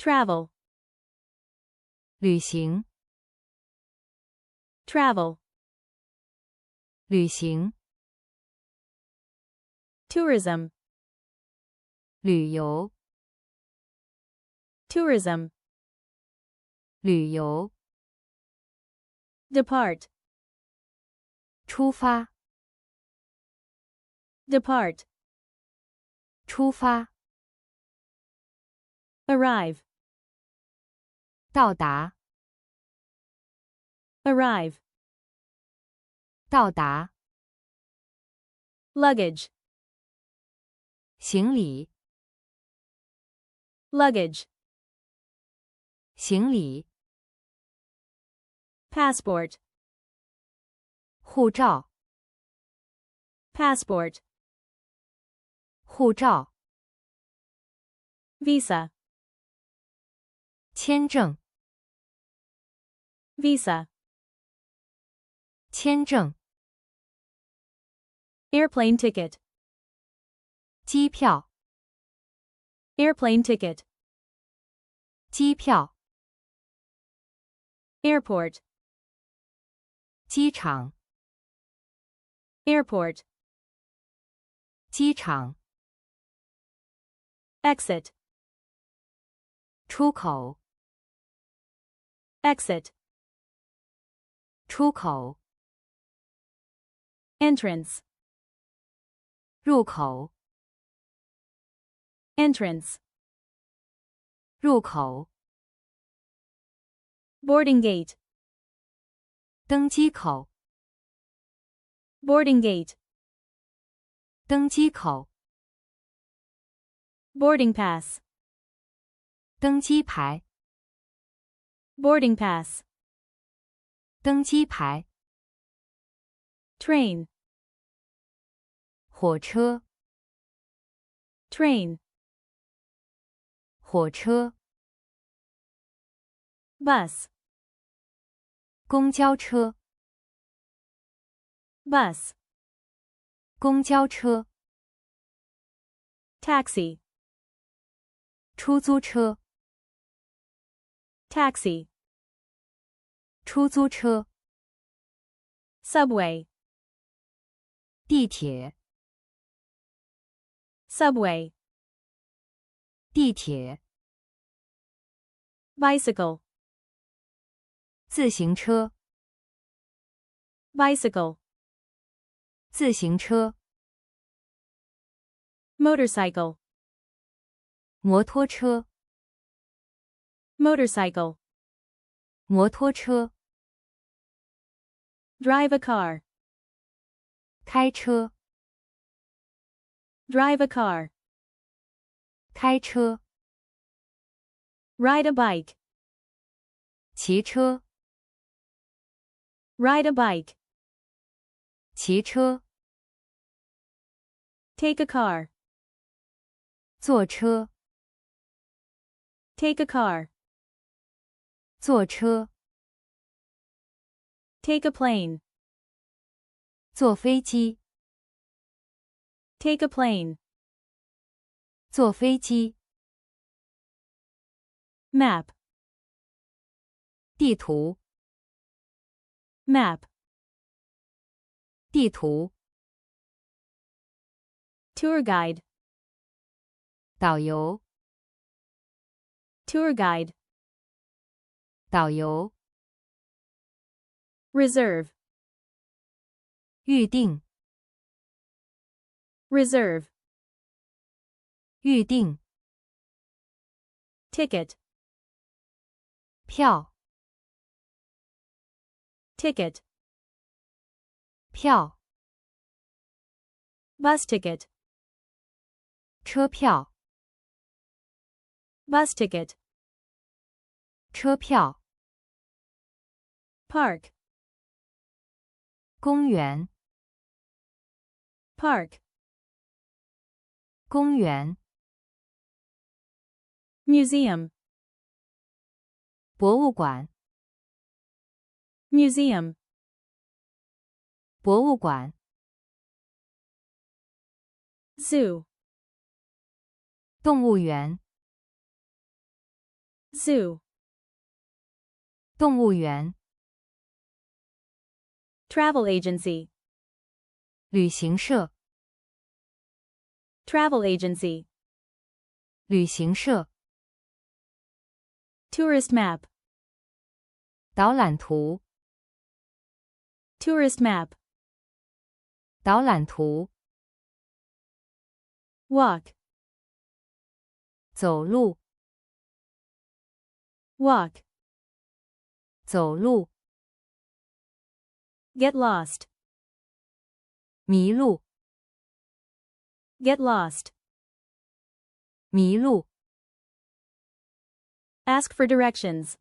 travel, 旅行， travel, 旅行， tourism, 旅游， tourism, 旅游， depart, 出发， depart, 出发， arrive, 到达， arrive, 到达， luggage, 行李， luggage, 行李， passport, 护照， passport, 护照， visa, 签证， visa, 签证， airplane ticket, 机票， airplane ticket, 机票， airport, 机场， airport, 机场， exit, 出口， exit, 出口， entrance, 入口， entrance, 入口， boarding gate, 登机口， boarding gate, 登机口， boarding pass, 登机牌， boarding pass, 登机牌， train, 火车， train, 火车， bus, 公交车， bus, 公交车， taxi, 出租车， taxi, 出租车， subway, 地铁， subway, 地铁， bicycle, 自行车， bicycle, 自行车， motorcycle, 摩托车， motorcycle, 摩托车， drive a car, 开车， drive a car, 开车， ride a bike, 骑车， ride a bike, 骑车， take a car, 坐车， take a car, 坐车， take a plane, 坐飞机， take a plane, 坐飞机， map, 地图， map, 地图， tour guide, 导游， tour guide, 导游， reserve, 预定， reserve, 预定， ticket, 票， ticket, 票， bus ticket, 车票， bus ticket, 车票， park, 公园， park, 公园， museum, 博物馆， museum, 博物馆， zoo, 动物园， Zoo. 动物园。Travel agency. 旅行社。Travel agency. 旅行社。Tourist map. 导览图。Tourist map. 导览图。Walk. 走路。Walk. 走路。Get lost. 迷路。Get lost. 迷路。Ask for directions.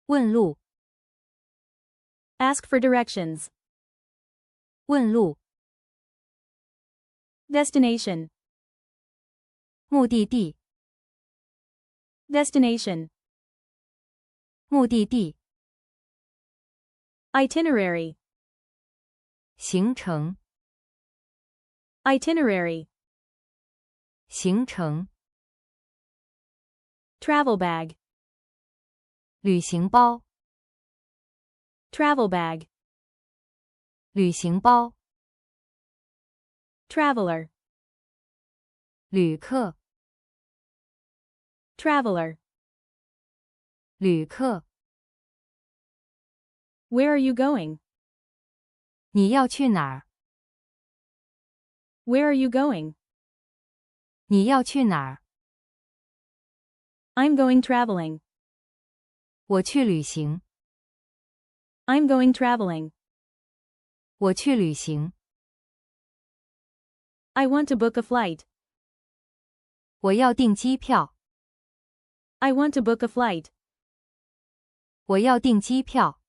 问路。Ask for directions. 问路。Destination. 目的地。Destination. 目的地。Itinerary. 行程。Itinerary. 行程。Travel bag. 旅行包。Travel bag. 旅行包。Traveler. 旅客。Traveler. 旅客。Where are you going? 你要去哪儿？ Where are you going? 你要去哪儿？ I'm going traveling. 我去旅行。I'm going traveling. 我去旅行。I want to book a flight. 我要订机票。I want to book a flight. 我要订机票。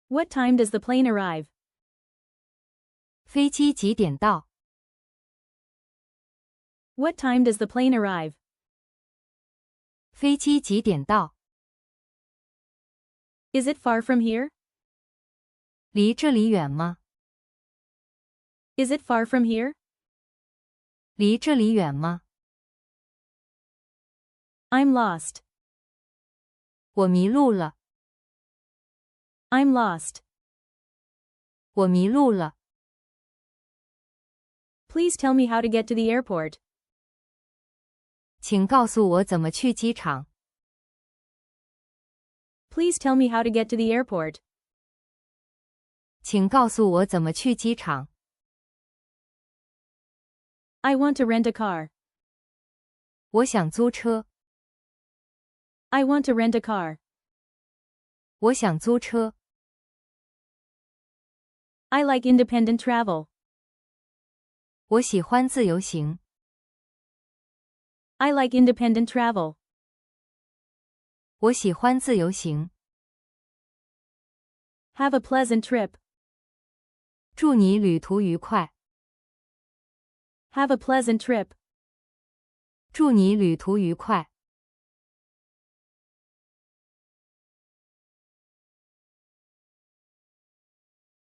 What time does the plane arrive? 飞机几点到？ What time does the plane arrive? 飞机几点到？ Is it far from here? 离这里远吗？ Is it far from here? 离这里远吗？ I'm lost. 我迷路了。I'm lost. 我迷路了。Please tell me how to get to the airport. 请告诉我怎么去机场。 Please tell me how to get to the airport. 请告诉我怎么去机场。 I want to rent a car. 我想租车。 I want to rent a car. 我想租车。 I like independent travel. 我喜欢自由行。 I like independent travel. 我喜欢自由行。 Have a pleasant trip. 祝你旅途愉快。 Have a pleasant trip. 祝你旅途愉快。